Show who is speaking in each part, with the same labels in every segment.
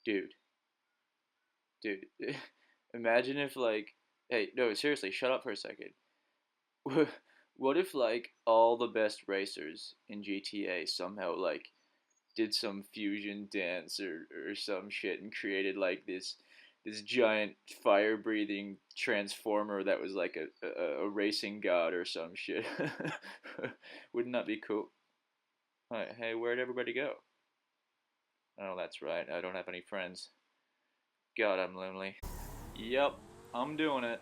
Speaker 1: Dude, dude, imagine if like, hey, no, seriously, shut up for a second. What if like all the best racers in GTA somehow like did some fusion dance or some shit and created like this giant fire breathing transformer that was like a racing god or some shit. Wouldn't that be cool? Hey, where'd everybody go? Oh, that's right. I don't have any friends. God, I'm lonely. Yep, I'm doing it.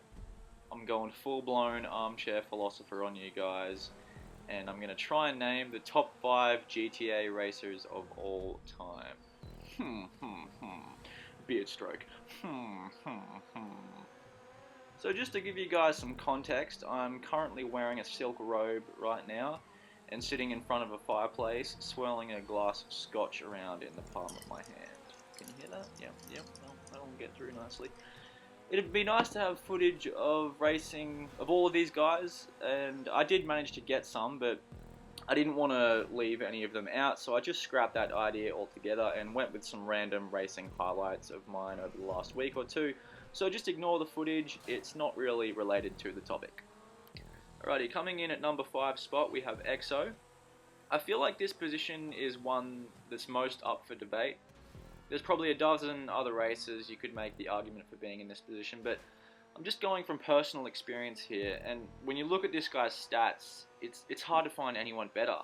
Speaker 1: I'm going full blown armchair philosopher on you guys, and I'm gonna try and name the top 5 GTA racers of all time. Beard stroke. So just to give you guys some context, I'm currently wearing a silk robe right now and sitting in front of a fireplace, swirling a glass of scotch around in the palm of my hand. Can you hear that? Yep, that'll get through nicely. It'd be nice to have footage of racing of all of these guys, and I did manage to get some, but I didn't want to leave any of them out, so I just scrapped that idea altogether and went with some random racing highlights of mine over the last week or two. So just ignore the footage, it's not really related to the topic. Alrighty, coming in at number 5 spot we have EXO. I feel like this position is one that's most up for debate. There's probably a dozen other racers you could make the argument for being in this position, but I'm just going from personal experience here, and when you look at this guy's stats, it's hard to find anyone better.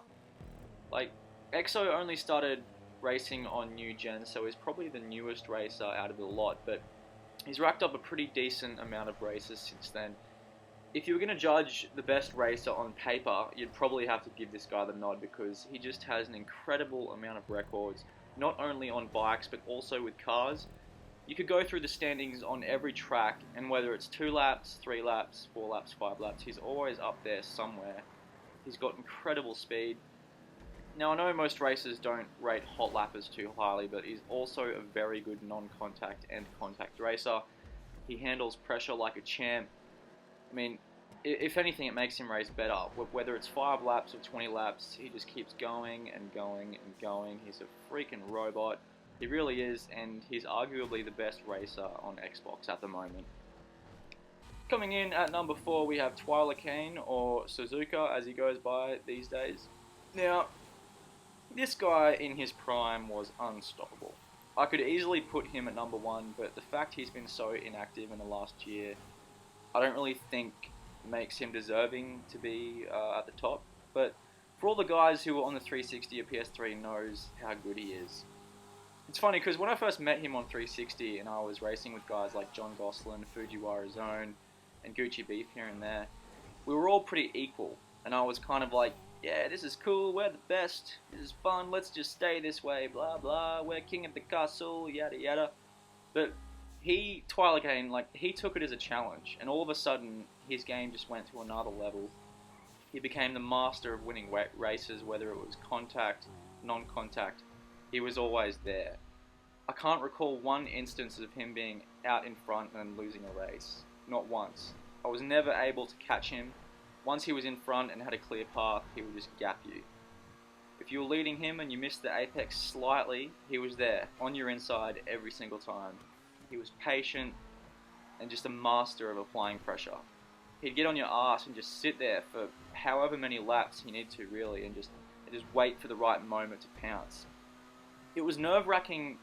Speaker 1: Like, EXO only started racing on new gen, so he's probably the newest racer out of the lot, but he's racked up a pretty decent amount of races since then. If you were going to judge the best racer on paper, you'd probably have to give this guy the nod because he just has an incredible amount of records, not only on bikes but also with cars. You could go through the standings on every track, and whether it's 2 laps, 3 laps, 4 laps, 5 laps, he's always up there somewhere. He's got incredible speed. Now, I know most racers don't rate hot lappers too highly, but he's also a very good non-contact and contact racer. He handles pressure like a champ. I mean, if anything, it makes him race better. Whether it's 5 laps or 20 laps, he just keeps going and going and going. He's a freaking robot. He really is, and he's arguably the best racer on Xbox at the moment. Coming in at number 4, we have Twil Kane, or Suzuka as he goes by these days. Now, this guy in his prime was unstoppable. I could easily put him at number 1, but the fact he's been so inactive in the last year, I don't really think makes him deserving to be at the top. But for all the guys who were on the 360 or PS3 knows how good he is. It's funny because when I first met him on 360 and I was racing with guys like John Gosselin, Fujiwara Zone, and Gucci Beef here and there, we were all pretty equal. And I was kind of like, yeah, this is cool, we're the best, this is fun, let's just stay this way, blah blah, we're king of the castle, yada yada. But Twil Kane, like, he took it as a challenge, and all of a sudden, his game just went to another level. He became the master of winning races, whether it was contact, non-contact, he was always there. I can't recall one instance of him being out in front and losing a race. Not once. I was never able to catch him. Once he was in front and had a clear path, he would just gap you. If you were leading him and you missed the apex slightly, he was there, on your inside every single time. He was patient and just a master of applying pressure. He'd get on your ass and just sit there for however many laps he needed to really and just wait for the right moment to pounce. It was nerve-wracking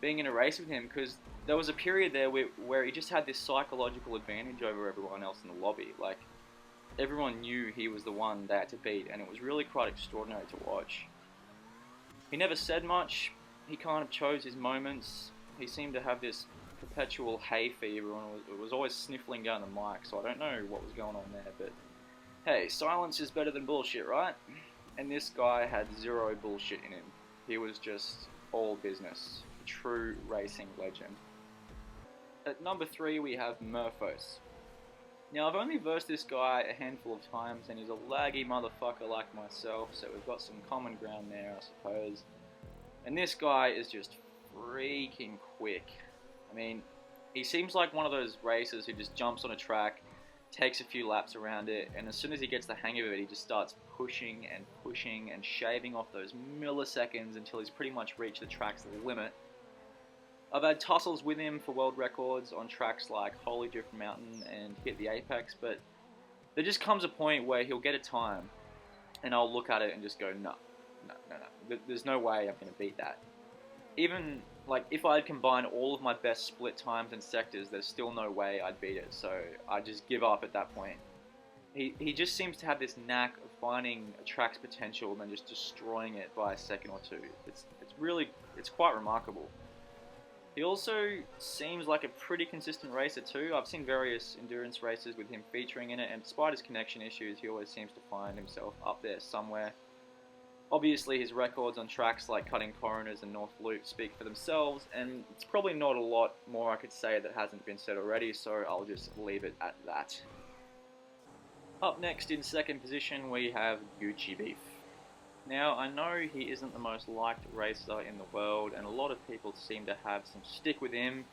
Speaker 1: being in a race with him because there was a period there where he just had this psychological advantage over everyone else in the lobby. Like, everyone knew he was the one they had to beat, and it was really quite extraordinary to watch. He never said much, he kind of chose his moments. He seemed to have this perpetual hay fever and was always sniffling down the mic, so I don't know what was going on there, but hey, silence is better than bullshit, right? And this guy had zero bullshit in him. He was just all business. A true racing legend. At number 3 we have Murphos. Now, I've only versed this guy a handful of times, and he's a laggy motherfucker like myself, so we've got some common ground there, I suppose. And this guy is just freaking quick. I mean, he seems like one of those racers who just jumps on a track, takes a few laps around it, and as soon as he gets the hang of it, he just starts pushing and shaving off those milliseconds until he's pretty much reached the track's limit. I've had tussles with him for world records on tracks like Holy Drift Mountain and Hit the Apex, but there just comes a point where he'll get a time, and I'll look at it and just go, no. There's no way I'm going to beat that. Even, like, if I'd combine all of my best split times and sectors, there's still no way I'd beat it, so I just give up at that point. He just seems to have this knack of finding a track's potential and then just destroying it by a second or two. It's quite remarkable. He also seems like a pretty consistent racer too. I've seen various endurance races with him featuring in it, and despite his connection issues, he always seems to find himself up there somewhere. Obviously, his records on tracks like Cutting Coroners and North Loop speak for themselves, and it's probably not a lot more I could say that hasn't been said already, so I'll just leave it at that. Up next in second position, we have Gucci Beef. Now, I know he isn't the most liked racer in the world, and a lot of people seem to have some stick with him,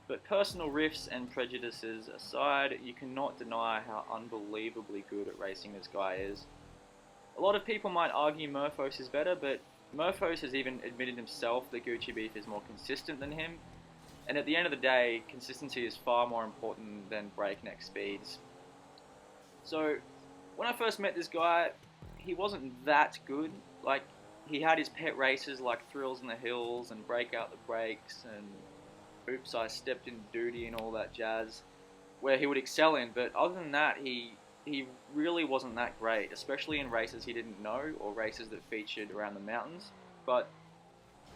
Speaker 1: but personal riffs and prejudices aside, you cannot deny how unbelievably good at racing this guy is. A lot of people might argue Murphos is better, but Murphos has even admitted himself that Gucci Beef is more consistent than him, and at the end of the day, consistency is far more important than breakneck speeds. So, when I first met this guy, he wasn't that good. Like, he had his pet races like Thrills in the Hills and Break Out the Brakes and Oops, I Stepped in Duty and all that jazz, where he would excel in, but other than that, he really wasn't that great, especially in races he didn't know or races that featured around the mountains. But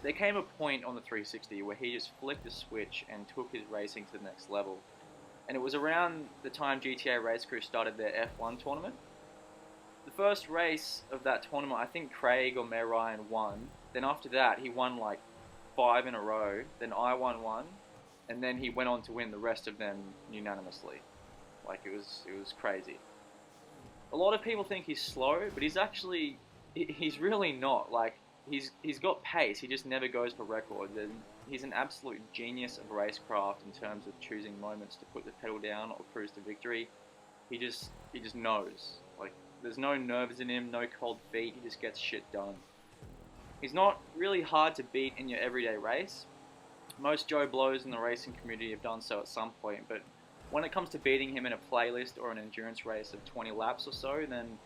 Speaker 1: there came a point on the 360 where he just flicked a switch and took his racing to the next level. And it was around the time GTA Race Crew started their F1 tournament. The first race of that tournament, I think Craig or Mayor Ryan won. Then after that, he won like 5 in a row. Then I won one, and then he went on to win the rest of them unanimously. Like, it was crazy. A lot of people think he's slow, but he's really not. Like, he's got pace, he just never goes for records, and he's an absolute genius of racecraft in terms of choosing moments to put the pedal down or cruise to victory. He just knows. Like, there's no nerves in him, no cold feet, he just gets shit done. He's not really hard to beat in your everyday race. Most Joe Blows in the racing community have done so at some point, but when it comes to beating him in a playlist or an endurance race of 20 laps or so, then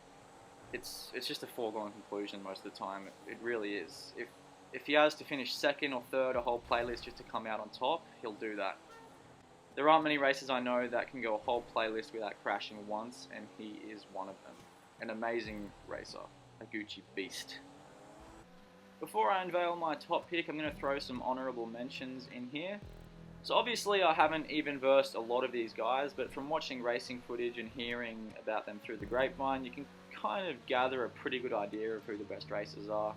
Speaker 1: it's just a foregone conclusion most of the time. It really is. If he has to finish second or third a whole playlist just to come out on top, he'll do that. There aren't many races I know that can go a whole playlist without crashing once, and he is one of them. An amazing racer, a Gucci beast. Before I unveil my top pick, I'm going to throw some honourable mentions in here. So obviously I haven't even versed a lot of these guys, but from watching racing footage and hearing about them through the grapevine, you can kind of gather a pretty good idea of who the best racers are.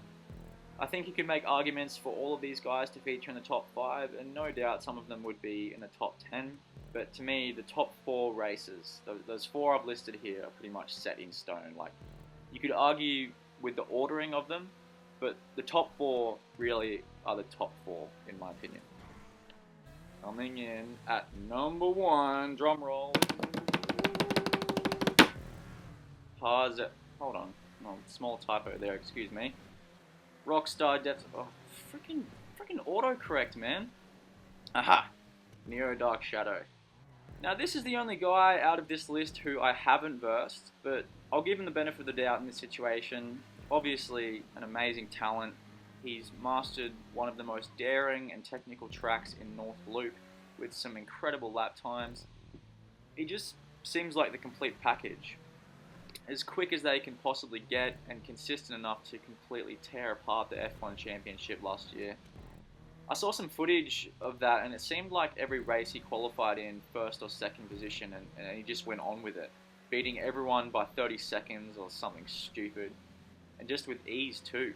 Speaker 1: I think you could make arguments for all of these guys to feature in the top 5, and no doubt some of them would be in the top 10, but to me, the top 4 racers, those 4 I've listed here, are pretty much set in stone. Like, you could argue with the ordering of them, but the top 4 really are the top 4, in my opinion. Coming in at number 1, drum roll. Hold on, no, small typo there, excuse me. Rockstar Depth. Oh, freaking autocorrect, man. Aha! Neo Dark Shadow. Now, this is the only guy out of this list who I haven't versed, but I'll give him the benefit of the doubt in this situation. Obviously, an amazing talent. He's mastered one of the most daring and technical tracks in North Loop with some incredible lap times. He just seems like the complete package. As quick as they can possibly get and consistent enough to completely tear apart the F1 Championship last year. I saw some footage of that, and it seemed like every race he qualified in first or second position, and he just went on with it, beating everyone by 30 seconds or something stupid, and just with ease too.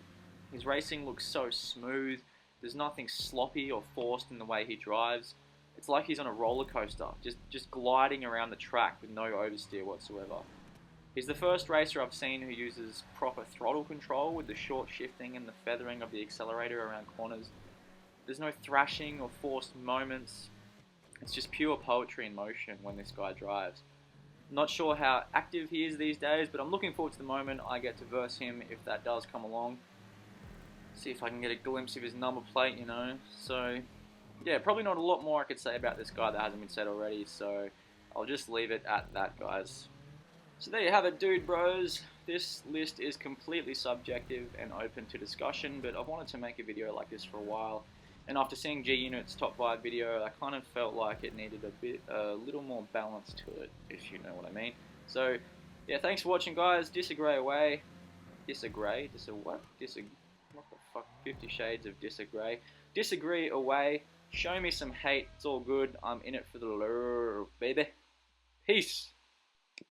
Speaker 1: His racing looks so smooth, there's nothing sloppy or forced in the way he drives. It's like he's on a roller coaster, just gliding around the track with no oversteer whatsoever. He's the first racer I've seen who uses proper throttle control with the short shifting and the feathering of the accelerator around corners. There's no thrashing or forced moments. It's just pure poetry in motion when this guy drives. Not sure how active he is these days, but I'm looking forward to the moment I get to verse him if that does come along. See if I can get a glimpse of his number plate, you know. So, yeah, probably not a lot more I could say about this guy that hasn't been said already, so I'll just leave it at that, guys. So there you have it, dude bros. This list is completely subjective and open to discussion, but I've wanted to make a video like this for a while. And after seeing G Unit's top 5 video, I kind of felt like it needed a little more balance to it, if you know what I mean. So, yeah, thanks for watching, guys. Disagree away. Disagree? What? What the fuck? 50 Shades of Disagree. Disagree away. Show me some hate. It's all good. I'm in it for the lure, baby. Peace.